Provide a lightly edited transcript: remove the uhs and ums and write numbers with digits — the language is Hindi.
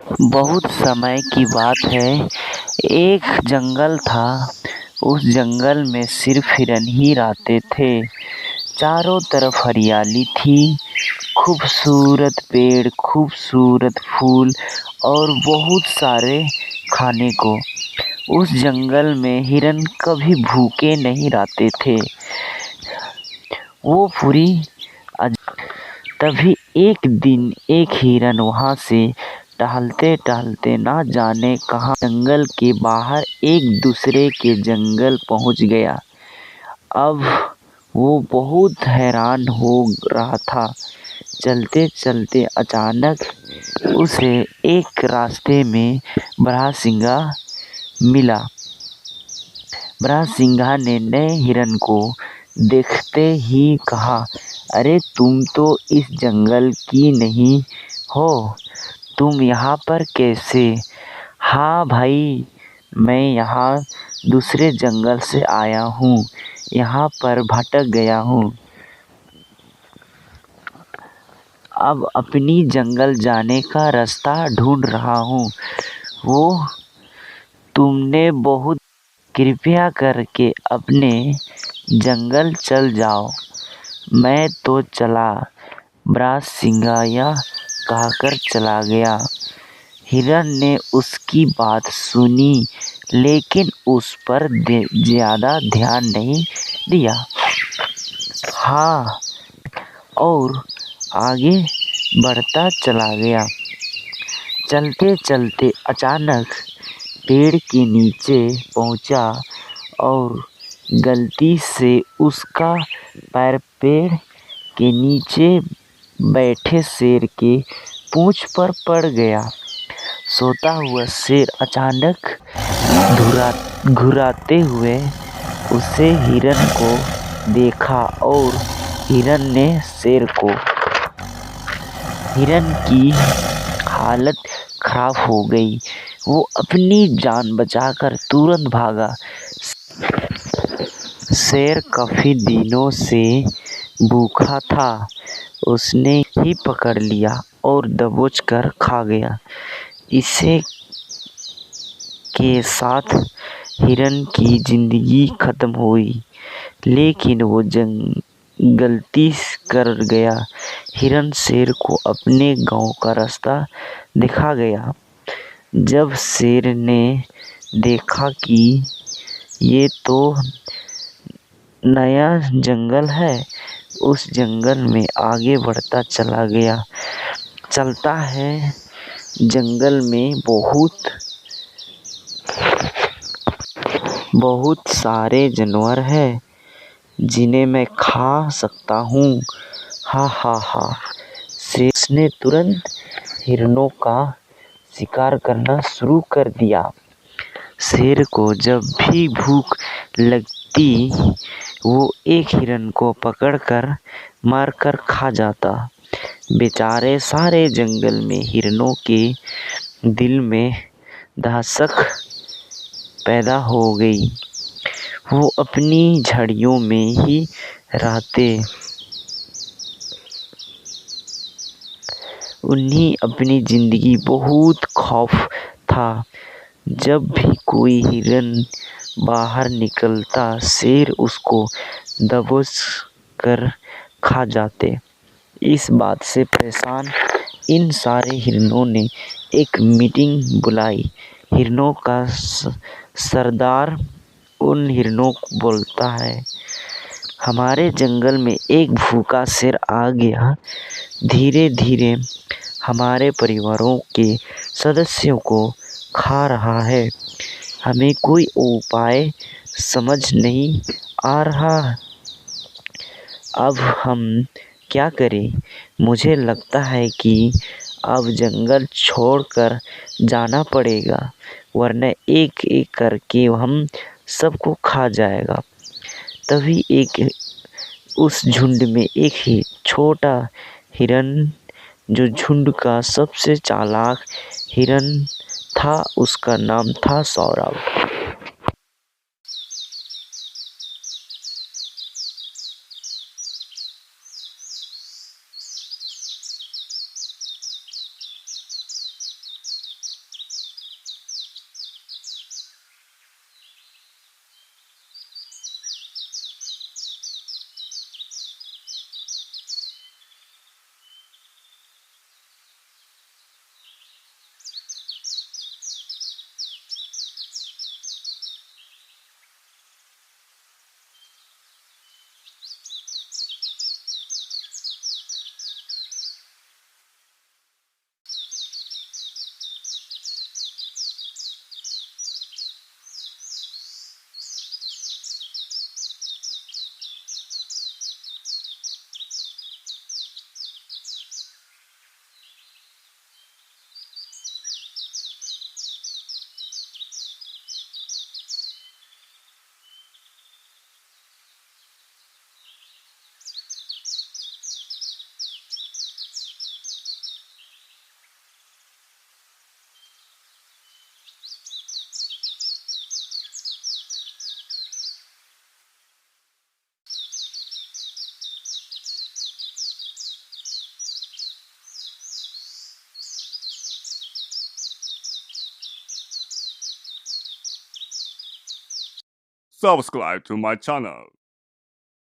बहुत समय की बात है। एक जंगल था। उस जंगल में सिर्फ हिरन ही रहते थे। चारों तरफ हरियाली थी, खूबसूरत पेड़, खूबसूरत फूल और बहुत सारे खाने को। उस जंगल में हिरन कभी भूखे नहीं रहते थे। वो पूरी तभी एक दिन एक हिरन वहां से टहलते टहलते ना जाने कहाँ जंगल के बाहर एक दूसरे के जंगल पहुंच गया। अब वो बहुत हैरान हो रहा था। चलते चलते अचानक उसे एक रास्ते में बरहसिंगा मिला। बरहसिंगा ने नए हिरन को देखते ही कहा, अरे तुम तो इस जंगल की नहीं हो, तुम यहाँ पर कैसे? हाँ भाई, मैं यहाँ दूसरे जंगल से आया हूँ, यहाँ पर भटक गया हूँ। अब अपनी जंगल जाने का रास्ता ढूंढ रहा हूँ। वो तुमने बहुत कृपया करके अपने जंगल चल जाओ। मैं तो चला। बरहसिंगा यह कहकर चला गया। हिरन ने उसकी बात सुनी लेकिन उस पर ज्यादा ध्यान नहीं दिया। हाँ, और आगे बढ़ता चला गया। चलते चलते अचानक पेड़ के नीचे पहुंचा और गलती से उसका पैर पेड़ के नीचे बैठे शेर के पूंछ पर पड़ गया। सोता हुआ शेर अचानक घुराते हुए उसे हिरन को देखा और हिरन की हालत खराब हो गई। वो अपनी जान बचाकर तुरंत भागा। शेर काफी दिनों से भूखा था। उसने ही पकड़ लिया और दबोच कर खा गया। इसे के साथ हिरन की जिंदगी खत्म हुई। लेकिन वो गलती कर गया। हिरन शेर को अपने गांव का रास्ता दिखा गया। जब शेर ने देखा कि ये तो नया जंगल है, उस जंगल में आगे बढ़ता चला गया। चलता है जंगल में बहुत सारे जानवर हैं जिन्हें मैं खा सकता हूँ। हा हा हा। शेर ने तुरंत हिरनों का शिकार करना शुरू कर दिया। शेर को जब भी भूख लगती वो एक हिरन को पकड़कर मारकर खा जाता। बेचारे सारे जंगल में हिरनों के दिल में दहशत पैदा हो गई। वो अपनी झड़ियों में ही रहते। उन्हें अपनी जिंदगी बहुत खौफ था। जब भी कोई हिरन बाहर निकलता शेर उसको दबोच कर खा जाते। इस बात से परेशान इन सारे हिरनों ने एक मीटिंग बुलाई। हिरनों का सरदार उन हिरनों को बोलता है, हमारे जंगल में एक भूखा शेर आ गया। धीरे धीरे हमारे परिवारों के सदस्यों को खा रहा है। हमें कोई उपाय समझ नहीं आ रहा। अब हम क्या करें? मुझे लगता है कि अब जंगल छोड़कर जाना पड़ेगा, वरना एक एक करके हम सबको खा जाएगा। तभी उस झुंड में एक ही छोटा हिरन, जो झुंड का सबसे चालाक हिरन था, उसका नाम था Saurabh. subscribe to my channel.